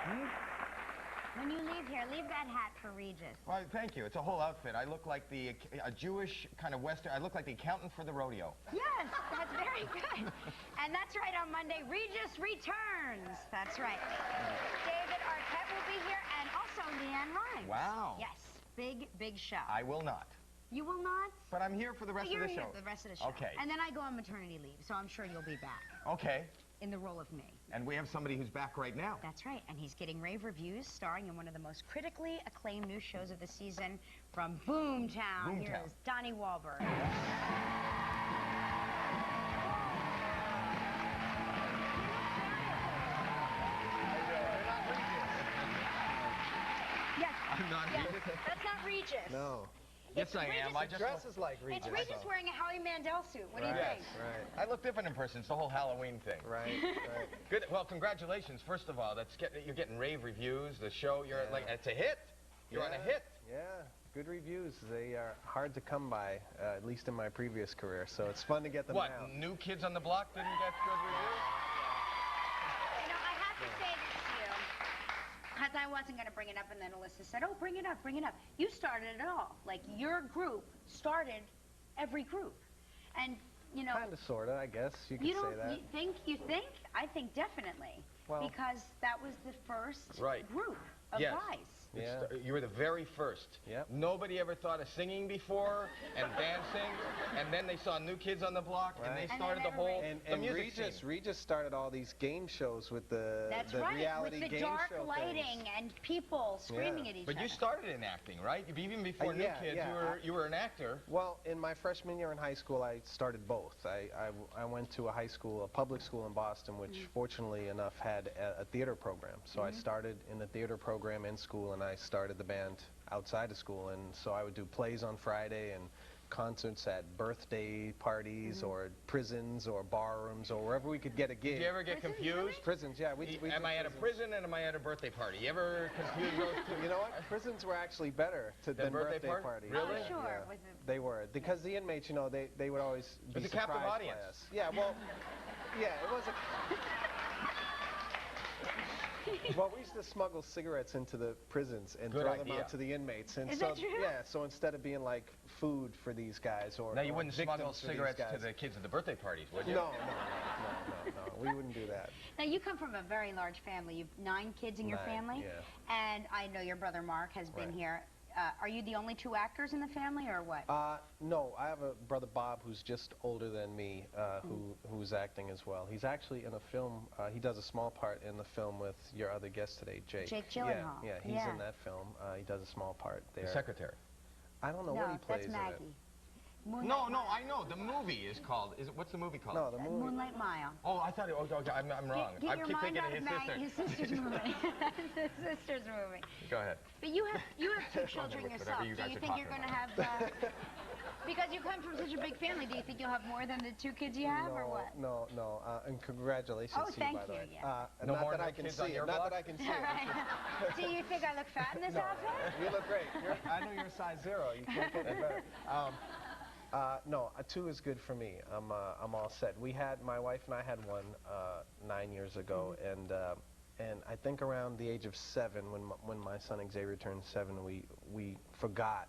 Hmm? When you leave here, leave that hat for Regis. Well, thank you. It's a whole outfit. I look like a Jewish kind of Western. I look like the accountant for the rodeo. Yes, that's very good. And that's right, on Monday, Regis returns. That's right. David Arquette will be here, and also Leanne Rhymes. Wow. Yes, big, big show. I will not. You will not? But I'm here for the rest of the show. You're here for the rest of the show. Okay. And then I go on maternity leave, so I'm sure you'll be back. Okay. In the role of me. And we have somebody who's back right now. That's right, and he's getting rave reviews, starring in one of the most critically acclaimed new shows of the season from Boomtown. Here's Donnie Wahlberg. Yes. I'm not Regis. That's not Regis. No. Yes, I am. I just dresses like Regis. It's Regis wearing a Howie Mandel suit. What do you think? Right. I look different in person. It's the whole Halloween thing. Right. Good. Well, congratulations. First of all, you're getting rave reviews. The show, like, it's a hit. You're on a hit. Yeah. Good reviews. They are hard to come by, at least in my previous career. So it's fun to get them What? out. New Kids on the Block didn't get good reviews? You know, I have to say this to you, because I wasn't going to bring it up, and then Alyssa said, oh, bring it up, bring it up. You started it all. Like, your group started every group. And, you know... Kind of, sort of, I guess. You could say that. You think? I think definitely. Well, because that was the first group of guys. Yeah. You were the very first. Yep. Nobody ever thought of singing before and dancing, and then they saw New Kids on the Block, and they started the whole music scene. Regis started all these game shows with the reality with the game dark show lighting things. and people screaming at each other. But you started in acting, right? Even before New Kids, you were an actor. Well, in my freshman year in high school, I started both. I went to a public school in Boston, which fortunately enough had a theater program. So I started in the theater program in school, and I started the band outside of school, and so I would do plays on Friday and concerts at birthday parties or prisons or bar rooms or wherever we could get a gig. Did you ever get confused? Prisons, yeah. Am I at a prison and am I at a birthday party? You ever confuse those two? You know what? Prisons were actually better than birthday parties. Really? Oh, sure. Yeah, they were. Because the inmates, you know, they would always be surprised a captive audience. by us. Yeah, well, yeah, it was a... Well, we used to smuggle cigarettes into the prisons and throw them out to the inmates. And Is that true? Yeah, so instead of being like food for these guys or... Now, you wouldn't smuggle cigarettes to the kids at the birthday parties, would you? No. We wouldn't do that. Now, you come from a very large family. You've 9 kids in your family. Yeah. And I know your brother Mark has been here. Are you the only 2 actors in the family, or what? No, I have a brother Bob who's just older than me, who's acting as well. He's actually in a film. He does a small part in the film with your other guest today, Jake. Jake Gyllenhaal. Yeah, he's in that film. He does a small part there. The secretary. I don't know what he plays that's Maggie. in it. No, I know. The movie is called. What's the movie called? No, the movie. Moonlight Mile. Oh, I thought. Okay, I'm wrong. Get I your keep mind thinking out of of his sister's movie. His sister's movie. Go ahead. But you have 2 children yourself. Do you think you're going to have? Because you come from such a big family, do you think you'll have more than the 2 kids you have, or what? No. And congratulations to you, by the way. No not more that I can see it. Not that I can see it. Do you think I look fat in this outfit? You look great. I know you're size 0. You can't get any better. No, 2 is good for me. I'm all set. My wife and I had one 9 years ago, and I think around the age of 7, when my son Xavier turned 7, we forgot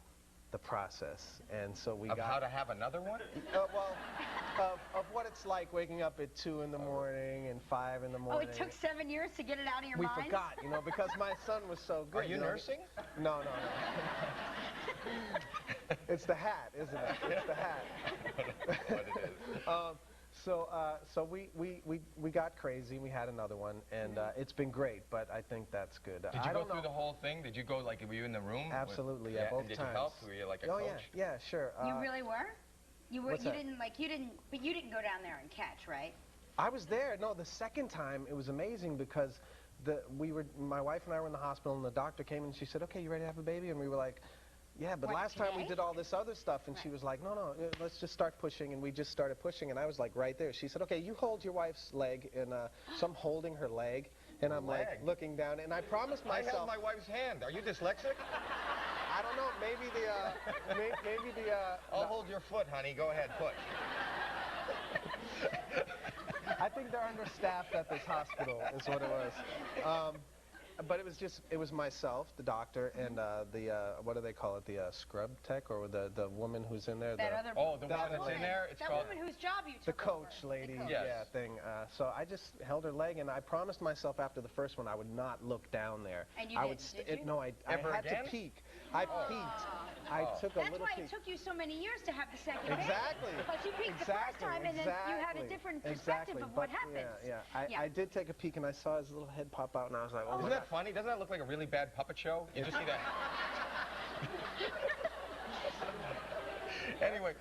the process, and so we got how to have another one. Of what it's like waking up at 2 in the morning and 5 in the morning. Oh, it took 7 years to get it out of your mind? We forgot, because my son was so good. Are you nursing? No. It's the hat, isn't it? It's the hat. What it is. So we got crazy. We had another one, and it's been great. But I think that's good. Did you go through the whole thing? Did you go were you in the room? Absolutely, yeah, both and did times. you help? Were you like a coach? Yeah, sure. You really were? You What's that? But you didn't go down there and catch, right? I was there. No, the second time it was amazing because my wife and I were in the hospital, and the doctor came and she said, "Okay, you ready to have a baby?" And we were like, "Yeah, but last time we did all this other stuff," and she was like, no, let's just start pushing, and we just started pushing, and I was like right there. She said, "Okay, you hold your wife's leg," and so I'm holding her leg, and I'm like looking down, and I promised myself... I held my wife's hand. Are you dyslexic? I don't know, maybe I'll hold your foot, honey. Go ahead, push. I think they're understaffed at this hospital, is what it was. But it was myself, the doctor, and what do they call it, the scrub tech, or the woman who's in there? The one that's in there? It's that called... woman whose job you The took coach over. lady, The coach. Yes. thing. So I just held her leg, and I promised myself after the first one I would not look down there. And you I didn't, did you? No, I had to peek. I peeked. I took a little peek. That's why it took you so many years to have the second Exactly. Because you peeked the first time, and then you had a different perspective of what happens. I did take a peek, and I saw his little head pop out, and I was like, oh. Isn't that funny? Doesn't that look like a really bad puppet show? You just see that. Anyway,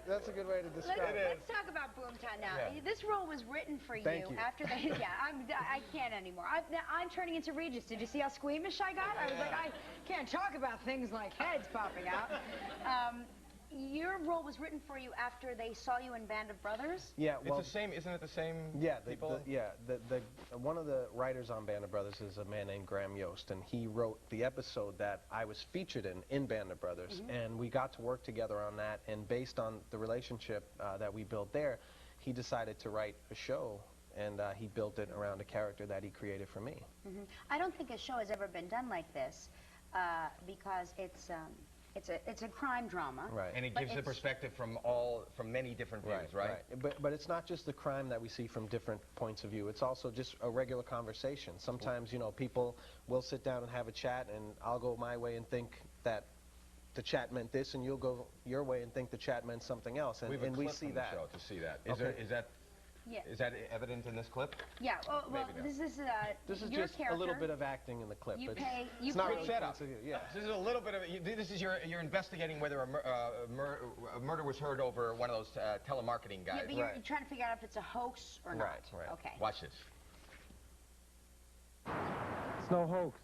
that's a good way to describe it. Let's talk about Boomtown now. Yeah. This role was written for Thank you. after they. I can't anymore. I'm turning into Regis. Did you see how squeamish I got? I was like, I can't talk about things like heads popping out. Your role was written for you after they saw you in Band of Brothers? Yeah, well... It's the same, isn't it the same people? One of the writers on Band of Brothers is a man named Graham Yost, and he wrote the episode that I was featured in Band of Brothers, and we got to work together on that, and based on the relationship that we built there, he decided to write a show, and he built it around a character that he created for me. I don't think a show has ever been done like this, because it's a crime drama. Right. And it gives the perspective from many different views, right? But it's not just the crime that we see from different points of view. It's also just a regular conversation. Sometimes, you know, people will sit down and have a chat, and I'll go my way and think that the chat meant this, and you'll go your way and think the chat meant something else. And we see that. Show to see that. Yeah. Is that evident in this clip? Yeah. Well, This is your just character. a little bit of acting in the clip. It's not pay really setup. Yeah. This is a little bit of this is you're investigating whether a murder was heard over one of those telemarketing guys. Yeah, but you're trying to figure out if it's a hoax or not. Right. Okay. Watch this. It's no hoax.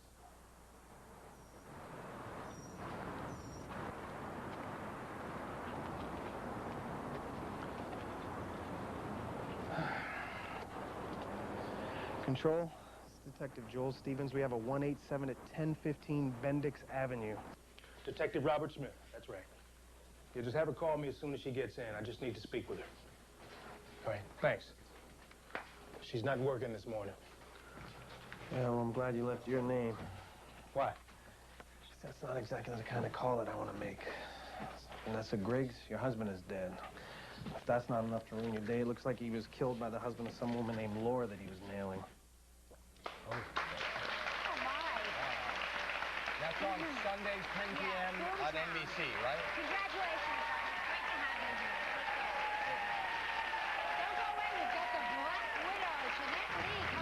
Control, it's Detective Joel Stevens. We have a 187 at 1015 Bendix Avenue. Detective Robert Smith, that's right. You just have her call me as soon as she gets in. I just need to speak with her. All right, thanks. She's not working this morning. Yeah, well, I'm glad you left your name. Why? That's not exactly the kind of call that I want to make. Vanessa Griggs, your husband is dead. If that's not enough to ruin your day, it looks like he was killed by the husband of some woman named Laura that he was nailing. Oh, my. That's on Sundays, 10 p.m. on NBC, right? Congratulations, Donnie. Great to have you here. Don't go away. We've got the Black Widow, Jeanette Lee.